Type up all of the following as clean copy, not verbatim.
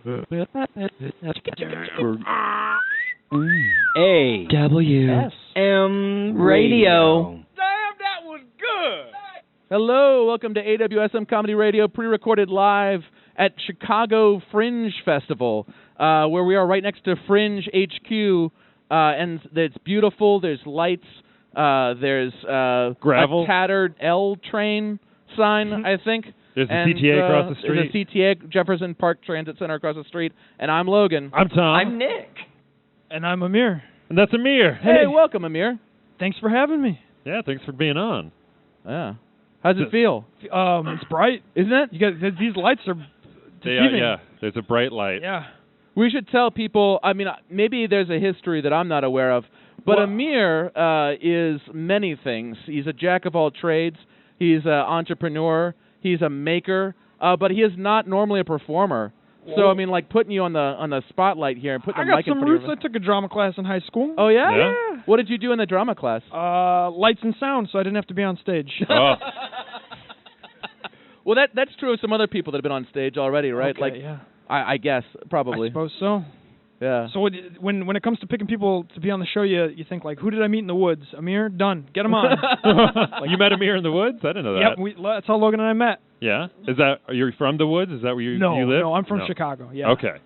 AWSM Radio. Damn, that was good. Hello, welcome to AWSM Comedy Radio, pre-recorded live at Chicago Fringe Festival, where we are right next to Fringe HQ, and it's beautiful. There's lights. There's gravel, a tattered L train sign, I think. There's a CTA across the street. There's a CTA, Jefferson Park Transit Center across the street. And I'm Logan. I'm Tom. I'm Nick. And I'm Amir. And that's Amir. Hey, welcome, Amir. Thanks for having me. Yeah, thanks for being on. Yeah. How's it feel? It's bright, isn't it? You got these lights are deceiving. Yeah, there's a bright light. Yeah. We should tell people, I mean, maybe there's a history that I'm not aware of, but Amir is many things. He's a jack of all trades. He's an entrepreneur. He's a maker, but he is not normally a performer. So, I mean, like putting you on the spotlight here and putting the mic in front of you. I got some roots. I took a drama class in high school. Oh, yeah? Yeah? What did you do in the drama class? Lights and sound, so I didn't have to be on stage. Oh. Well, that's true of some other people that have been on stage already, right? Okay, like, yeah. I guess, probably. I suppose so. Yeah. So when it comes to picking people to be on the show, you think, like, who did I meet in the woods? Amir? Done. Get him on. Like, you met Amir in the woods? I didn't know that. Yep, that's how Logan and I met. Yeah? Are you from the woods? Is that where you live? No, I'm from Chicago. Yeah. Okay.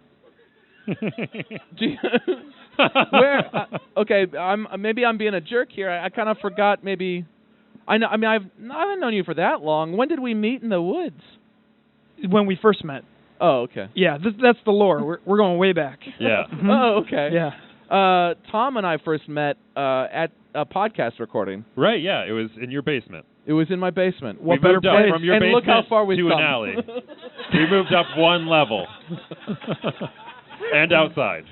Where? Okay, maybe I'm being a jerk here. I kind of forgot. Maybe I know. I mean, I haven't known you for that long. When did we meet in the woods? When we first met. Oh, okay. Yeah, that's the lore. We're going way back. Yeah. Oh, okay. Yeah. Tom and I first met at a podcast recording. Right. Yeah. It was in your basement. It was in my basement. We moved up from your basement look how far we've to come. an alley. We moved up one level. And outside.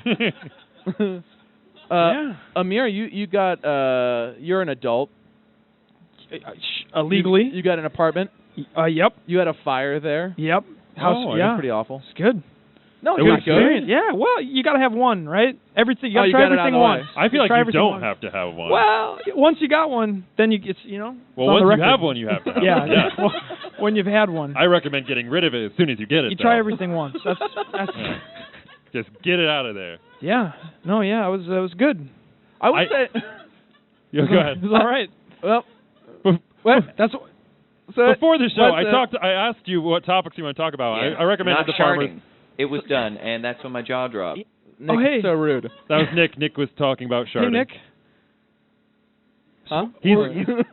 Yeah. Amir, you got you're an adult. Legally. You got an apartment. Yep. You had a fire there. Yep. House. That's Yeah. pretty awful. It's good. No, It it's was not good. good. Yeah. Well, you got to have one, right? Everything. You got to you try got it out of everything the way. once. I feel like try you everything don't once. have to have one. Well, once you got one, then you it's well, it's once on the you record. have one, you have to have Yeah. one. Yeah. Well, when you've had one, I recommend getting rid of it as soon as you get it. you though. try everything once. That's Yeah. Just get it out of there. yeah. No, yeah, it was good. I would say. Yeah, go ahead. It was all right. Well, what? That's So Before the show, I asked you what topics you want to talk about. Yeah. I recommended Not the farmers. sharding. It was done, and that's when my jaw dropped. Nick, hey. so rude. That was Nick. Nick was talking about hey sharding. Nick. Huh? He's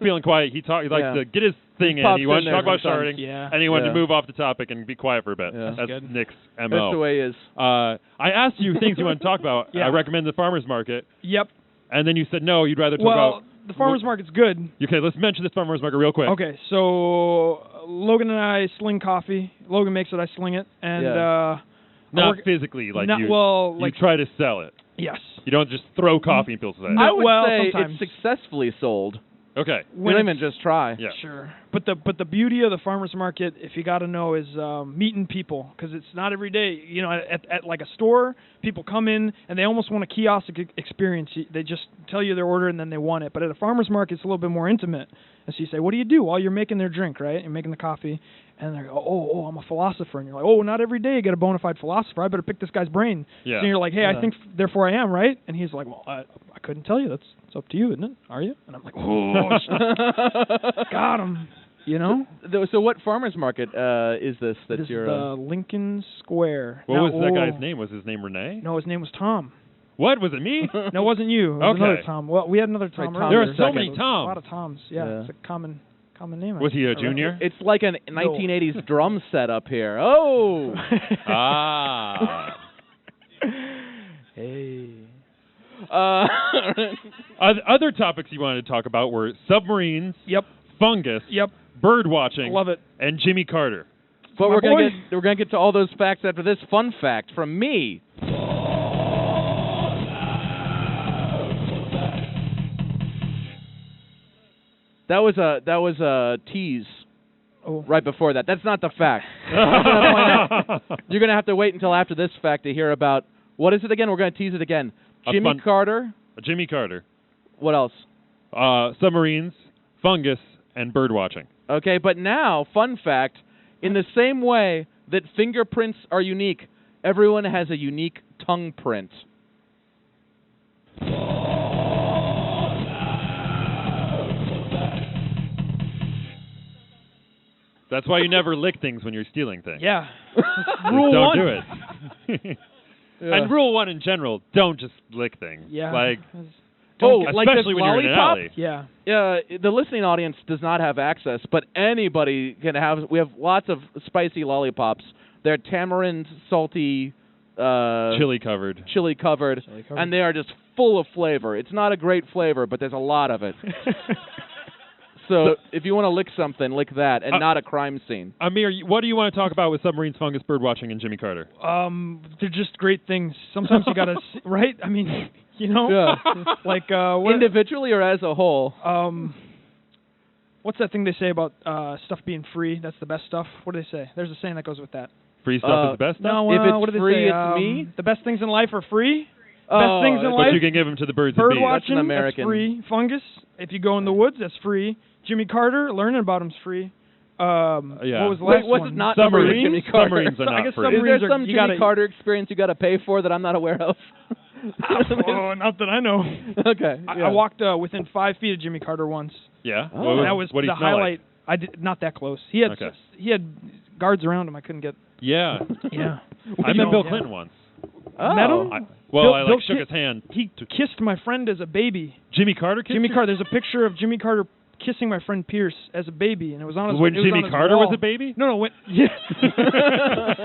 feeling quiet. He likes Yeah. to get his thing in. pops He wanted in to there talk about sometimes. sharding, Yeah. and he wanted Yeah. to move off the topic and be quiet for a bit. Yeah. That's good. Nick's MO. That's the way he is. I asked you things you want to talk about. Yeah. I recommend the farmers market, Yep. and then you said no. You'd rather talk Well, about. the farmers market's good. Okay, let's mention this farmers market real quick. Okay, so Logan and I sling coffee. Logan makes it, I sling it, and Yeah. I Not work- physically, like not, you. well, you like try to sell it. yes. You don't just throw coffee in people's face. No. I would well, say sometimes. it's successfully sold. Okay. We When don't it's- even just try. Yeah. Sure, but the beauty of the farmers market, if you got to know, is meeting people, because it's not every day. You know, at like a store, people come in and they almost want a kiosk experience. They just tell you their order and then they want it. But at a farmers market, it's a little bit more intimate. And so you say, "What do you do?" While you're making their drink, right? You're making the coffee, and they go, "Oh, I'm a philosopher," and you're like, "Oh, not every day you get a bona fide philosopher. I better pick this guy's brain." Yeah. So you're like, "Hey, Yeah. I think therefore I am, right?" And he's like, "Well, I couldn't tell you. It's up to you, isn't it? Are you?" And I'm like, "Oh, got him." You know? So what farmers market is this that This you're? is Lincoln Square. What Now- was that guy's name? Was his name Renee? No, his name was Tom. What was it? Me? No, it wasn't you. It was Okay. another Tom. Well, we had another Tom. Tom earlier. There are so Second. many A Toms. lot of Toms. Yeah, Yeah. it's a common name. Was he a I reckon. junior? It's like a 1980s drum set up here. Oh. Ah. Hey. Other topics you wanted to talk about were submarines, Yep. fungus, Yep. bird watching, Love it. and Jimmy Carter. But My we're boy. gonna get to all those facts after this fun fact from me. That was a tease Oh. right before that. That's not the fact. You're gonna have to wait until after this fact to hear about what is it again? We're gonna tease it again. Jimmy Carter. Jimmy Carter. What else? Submarines, fungus, and bird watching. Okay, but now, fun fact, in the same way that fingerprints are unique Everyone has a unique tongue print. That's why you never lick things when you're stealing things. Yeah. Just Rule don't one. do it. And rule one in general, don't just lick things. Yeah. Like, Oh, get- like this especially when you're in an lollipop? alley. Yeah. The listening audience does not have access, but anybody can have. We have lots of spicy lollipops. They're tamarind, salty, Chili covered. chili covered, and they are just full of flavor. It's not a great flavor, but there's a lot of it. So if you want to lick something, lick that, and not a crime scene. Amir, what do you want to talk about with submarines, fungus, bird watching, and Jimmy Carter? They're just great things. Sometimes you gotta, right? I mean, you know, Yeah. like what, Individually or as a whole? what's that thing they say about stuff being free? That's the best stuff. What do they say? There's a saying that goes with that. Free stuff is the best stuff? No, If it's what do they free, say? it's me? The best things in life are free. Oh, Best things in But life. you can give them to the birds Bird and bees. watching, That's an American. that's free. Fungus, if you go in the woods, that's free. Jimmy Carter, learning about him's free. Yeah. What was the Wait, last what's one? it not Submarines? free, Jimmy Carter? Submarines are So I not guess free. Is submarines there are- some you Jimmy gotta- Carter experience you got to pay for that I'm not aware of? Oh, not that I know. Okay. I walked within 5 feet of Jimmy Carter once. Yeah? Oh. That was what the did he smell highlight. I did not that close. He had Okay. he had guards around him. I couldn't get. Like? Yeah. Yeah. I met Bill Yeah. Clinton once. Oh. Met him? I Bill shook Ki- his hand. He kissed my friend as a baby. Jimmy Carter kissed Jimmy you? Carter. There's a picture of Jimmy Carter kissing my friend Pierce as a baby, and it was on his. When it was Jimmy on his Carter wall. was a baby? No, yeah.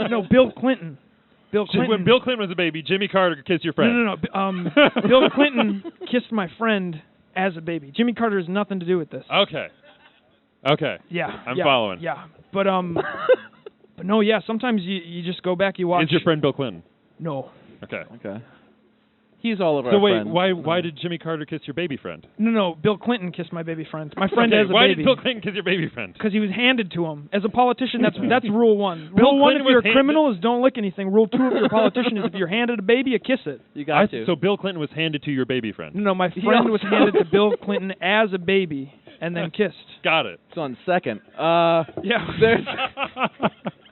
No, Bill Clinton. Bill Clinton. When Bill Clinton was a baby, Jimmy Carter kissed your friend. No. Bill Clinton kissed my friend as a baby. Jimmy Carter has nothing to do with this. Okay. Okay. Yeah. I'm yeah, following. Yeah, but no, yeah. Sometimes you just go back, you watch. Is your friend Bill Clinton? No. Okay. Okay. He's all over So our wait, friends. why did Jimmy Carter kiss your baby friend? No. Bill Clinton kissed my baby friend. My friend Okay, as a why baby. did Bill Clinton kiss your baby friend? Because he was handed to him. As a politician, that's rule one. Bill Rule one, Clinton if you're was a criminal, is don't lick anything. Rule two, if you're a politician, is if you're handed a baby, you kiss it. You got to. So Bill Clinton was handed to your baby friend. No, my friend was handed to Bill Clinton as a baby and then kissed. Got it. It's on second. Yeah. There's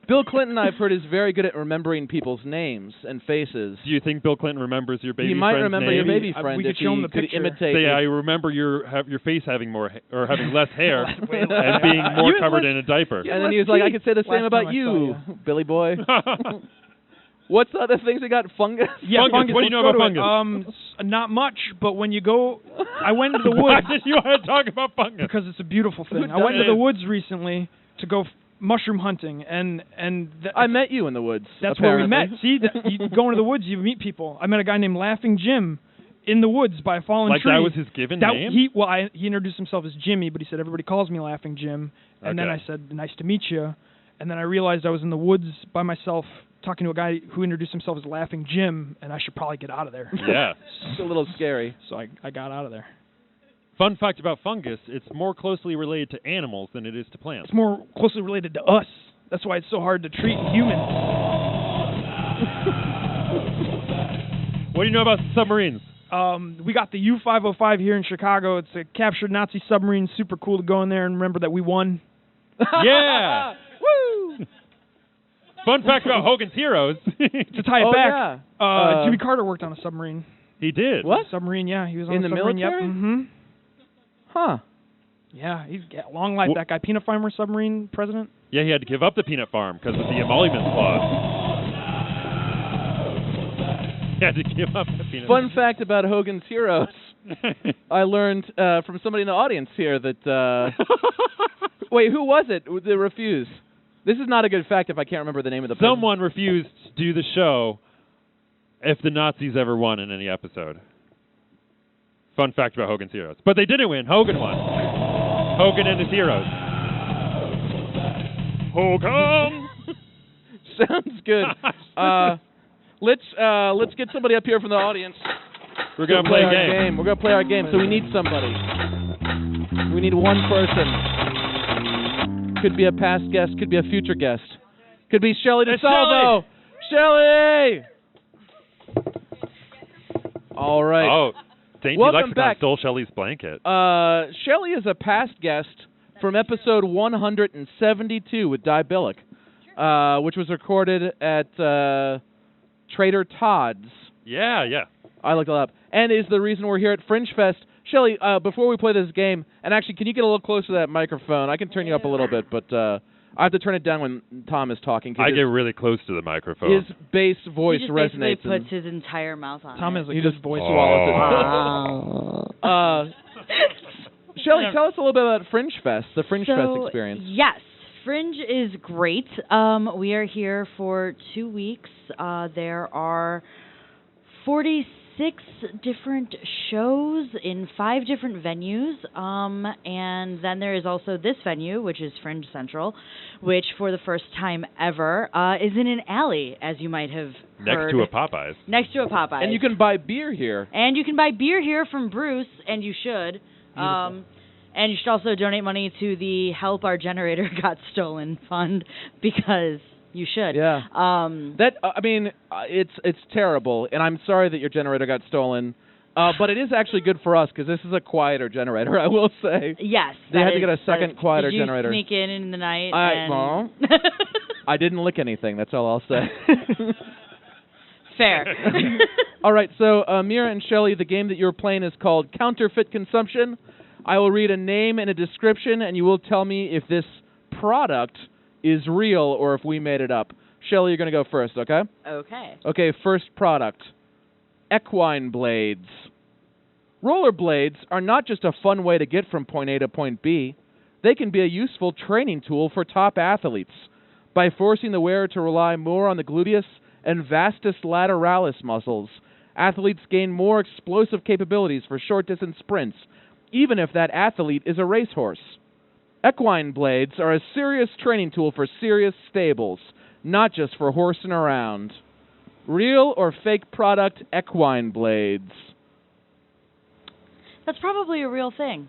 Bill Clinton, I've heard, is very good at remembering people's names and faces. Do you think Bill Clinton remembers your baby He might friend's remember name? your baby We friend could if show him he the could picture. imitate. Say, it. I remember your face having having less hair Way less and hair. being more You covered less- in a diaper. Yeah. And then he was like, I could say the same Last time about I you, saw Billy boy. What's the other things we got? Fungus? Yeah, Fungus. What do you know Let's about go to it. Not much, but when you go, I went into the Why woods did you want to talk about fungus? because it's a beautiful thing. Who I went into the does? woods recently to go mushroom hunting, and I met you in the woods. that's apparently. where we met. See, you go into the woods, you meet people. I met a guy named Laughing Jim in the woods by a fallen Like tree. that was his given name? He introduced himself as Jimmy, but he said everybody calls me Laughing Jim. And then I Okay. said, nice to meet you. And then I realized I was in the woods by myself talking to a guy who introduced himself as Laughing Jim, and I should probably get out of there. Yeah. It's a little scary. So I got out of there. Fun fact about fungus, it's more closely related to animals than it is to plants. It's more closely related to us. That's why it's so hard to treat humans. What do you know about submarines? We got the U-505 here in Chicago. It's a captured Nazi submarine. Super cool to go in there and remember that we won. Yeah. Woo! Fun fact about Hogan's Heroes. To tie it Oh, back, yeah. Jimmy Carter worked on a submarine. He did. What? Submarine, yeah. He was on In a the submarine. military? Yep. Mm-hmm. Huh. Yeah, he's got long life. That guy, peanut farmer submarine president. Yeah, he had to give up the peanut farm because of the emoluments clause. He had to give up the peanut Fun fact about Hogan's Heroes. I learned from somebody in the audience here that... wait, who was it that refused? This is not a good fact if I can't remember the name of the person. Someone refused to do the show if the Nazis ever won in any episode. Fun fact about Hogan's Heroes. But they didn't win. Hogan won. Hogan and his heroes. Hogan! Sounds good. Let's get somebody up here from the audience. We're going to play a our game. We're going to play our game, so we need somebody. We need one person. Could be a past guest, could be a future guest. Could be Shelly It's DeSalvo. Shelly! All right. Oh, Dainty Welcome Lexicon back. stole Shelley's blanket. Shelly is a past guest from episode 172 with Di Billick, which was recorded at Trader Todd's. Yeah. I looked it up. And is the reason we're here at Fringe Fest. Shelly, before we play this game, and actually, can you get a little closer to that microphone? I can turn you up a little bit, but I have to turn it down when Tom is talking. I get really close to the microphone. His bass voice he just resonates. basically puts his entire mouth on Tom it. is a He good just voice. swallows it. Shelly, tell us a little bit about Fringe Fest, the Fringe Fest experience. Yes, Fringe is great. We are here for 2 weeks. There are 46 different shows in 5 different venues. And then there is also this venue, which is Fringe Central, which for the first time ever is in an alley, as you might have heard. Next to a Popeyes. Next to a Popeyes. And you can buy beer here. And you can buy beer here from Bruce, and you should. And you should also donate money to the Help Our Generator Got Stolen fund, because you should. Yeah. It's terrible, and I'm sorry that your generator got stolen. But it is actually good for us because this is a quieter generator, I will say. Yes. They had to get a second quieter did you generator. Sneak in the night. No. I didn't lick anything. That's all I'll say. Fair. All right. So Amir and Shelly, the game that you're playing is called Counterfeit Consumption. I will read a name and a description, and you will tell me if this product is real or if we made it up. Shelly, you're going to go first, okay? Okay. Okay, first product. Equine blades. Roller blades are not just a fun way to get from point A to point B. They can be a useful training tool for top athletes. By forcing the wearer to rely more on the gluteus and vastus lateralis muscles, athletes gain more explosive capabilities for short-distance sprints, even if that athlete is a racehorse. Equine blades are a serious training tool for serious stables, not just for horsing around. Real or fake product equine blades? That's probably a real thing.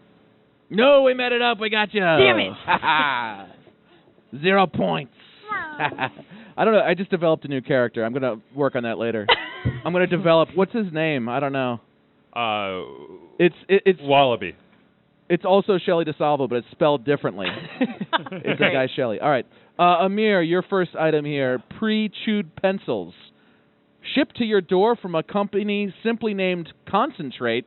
No, we made it up. We got you. Damn it. 0 points. I don't know. I just developed a new character. I'm going to work on that later. I'm going to develop... What's his name? I don't know. It's Wallaby. It's also Shelly DeSalvo, but it's spelled differently. It's that guy Shelly. All right. Amir, your first item here. Pre-chewed pencils. Shipped to your door from a company simply named Concentrate.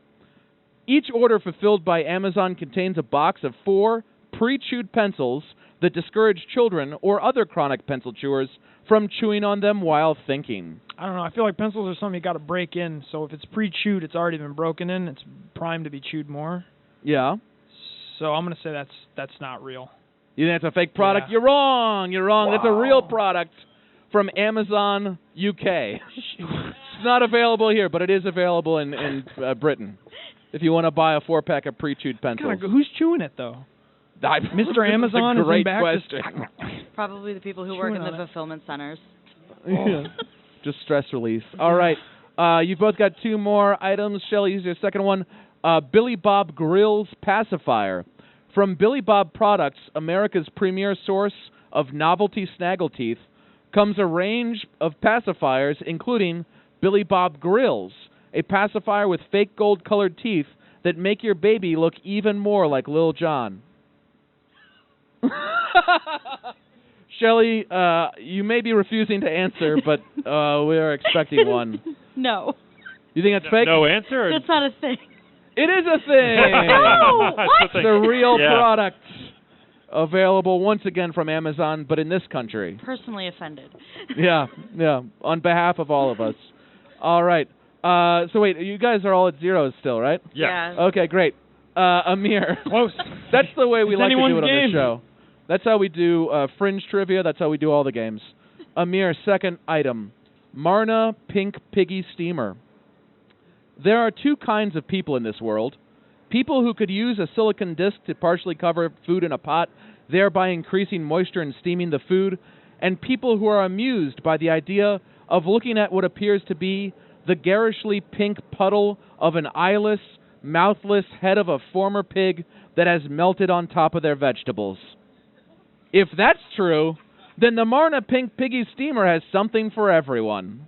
Each order fulfilled by Amazon contains a box of 4 pre-chewed pencils that discourage children or other chronic pencil chewers from chewing on them while thinking. I don't know. I feel like pencils are something you got to break in. So if it's pre-chewed, it's already been broken in. It's primed to be chewed more. Yeah. So I'm gonna say that's not real. You think it's a fake product? Yeah. You're wrong. You're wrong. Wow. That's a real product from Amazon UK. It's not available here, but it is available in Britain. If you want to buy a 4-pack of pre-chewed pencils. Who's chewing it though? Mr. Amazon That's a great is in back. question. Probably the people who work in Chewing the on it. fulfillment centers. Yeah. Just stress release. All right. You've both got 2 more items. Shelly, use your second one. Billy Bob Grill's pacifier. From Billy Bob Products, America's premier source of novelty snaggleteeth, comes a range of pacifiers, including Billy Bob Grills, a pacifier with fake gold-colored teeth that make your baby look even more like Lil Jon. Shelly, you may be refusing to answer, but we are expecting one. No. You think that's fake? No answer? That's not a thing. It is a thing! No! What? It's a real Yeah. product. Available once again from Amazon, but in this country. Personally offended. Yeah. On behalf of all of us. All right. So wait, you guys are all at zeros still, right? Yeah. Okay, great. Amir. Close. That's the way we It's like to do anyone's it on game. this show. That's how we do Fringe Trivia. That's how we do all the games. Amir, second item. Marna Pink Piggy Steamer. There are 2 kinds of people in this world. People who could use a silicone disc to partially cover food in a pot, thereby increasing moisture and steaming the food, and people who are amused by the idea of looking at what appears to be the garishly pink puddle of an eyeless, mouthless head of a former pig that has melted on top of their vegetables. If that's true, then the Marna Pink Piggy Steamer has something for everyone.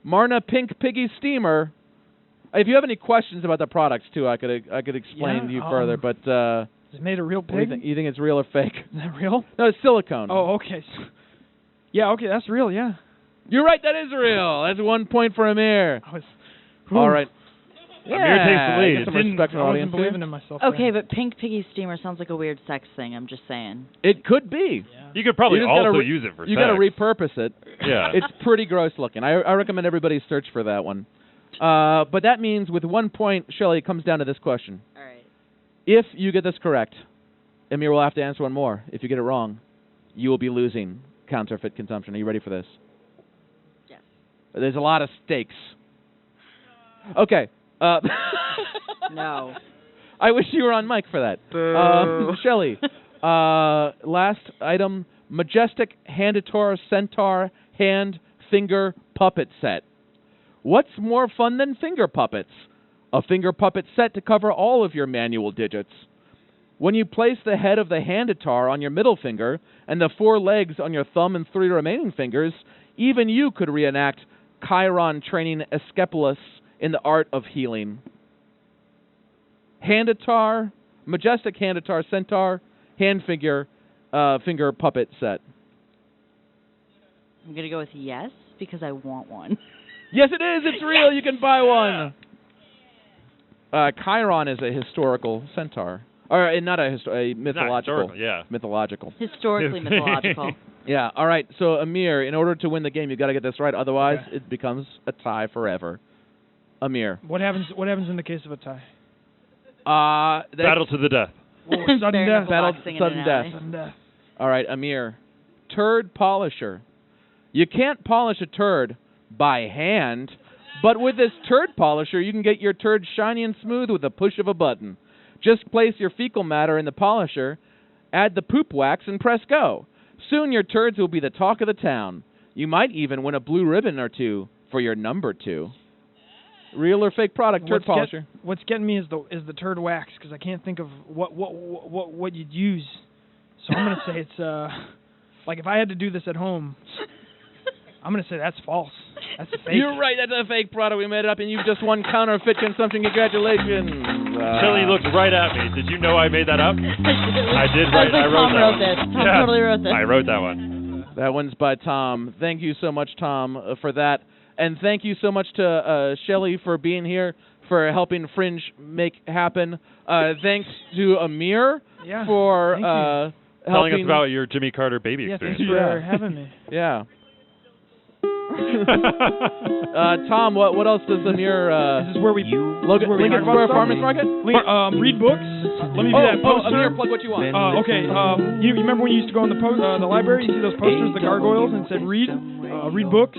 Marna Pink Piggy Steamer. If you have any questions about the products too, I could explain to you further. But Is it made of real what do you pig? think? You think it's real or fake? Is that real? No, it's silicone. Oh, okay. Yeah, okay, that's real. Yeah. You're right. That is real. That's 1 point for Amir. All right. Yeah, Amir takes the lead. Get some respect from the I audience wasn't here. believing in myself. Okay, there. but Pink Piggy Steamer sounds like a weird sex thing. I'm just saying. It could be. You could probably You just gotta also re- use it for You sex. got to repurpose it. Yeah. It's pretty gross looking. I recommend everybody search for that one. But that means with 1 point, Shelley, it comes down to this question. All right. If you get this correct, Amir will have to answer one more. If you get it wrong, you will be losing counterfeit consumption. Are you ready for this? Yes. There's a lot of stakes. Okay. No. I wish you were on mic for that. Shelley, last item, Majestic Handitor Centaur Hand Finger Puppet Set. What's more fun than finger puppets? A finger puppet set to cover all of your manual digits. When you place the head of the Handitar on your middle finger and the 4 legs on your thumb and 3 remaining fingers, even you could reenact Chiron training Asclepius in the art of healing. Handitar, Majestic Handitar Centaur, hand figure, finger puppet set. I'm going to go with yes because I want one. Yes, it is. It's real. You can buy one. Chiron is a historical centaur. Or not a mythological. Mythological. Historically mythological. Yeah. All right. So, Amir, in order to win the game, you've got to get this right. Otherwise, it becomes a tie forever. Amir. What happens in the case of a tie? Battle to the death. Sudden death. Sudden death. Sudden death. All right, Amir. Turd polisher. You can't polish a turd by hand, but with this turd polisher, you can get your turd shiny and smooth with a push of a button. Just place your fecal matter in the polisher, add the poop wax, and press go. Soon your turds will be the talk of the town. You might even win a blue ribbon or 2 for your number 2. Real or fake product, turd polisher. What's getting me is the turd wax because I can't think of what you'd use. So I'm gonna say it's like if I had to do this at home, I'm gonna say that's false. That's a fake. You're right. That's a fake product. We made it up, and you've just won counterfeit consumption. Congratulations. Shelley looked right at me. Did you know I made that up? I did. I wrote that one. this. Tom totally wrote this. I wrote that one. That one's by Tom. Thank you so much, Tom, for that. And thank you so much to Shelley for being here, for helping Fringe make happen. Thanks to Amir for telling us about your Jimmy Carter baby experience. Thanks for having me. Yeah. Tom, what else does Amir? This is where we Lincoln Square Farmers Market. Read books. Let me do that poster. Amir, plug what you want. Okay. You remember when you used to go in the library? You see those posters, the gargoyles, and it said read books.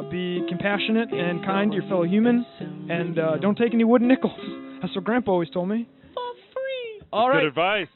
Be compassionate and kind to your fellow human, and don't take any wooden nickels. That's what Grandpa always told me. All right. Good advice.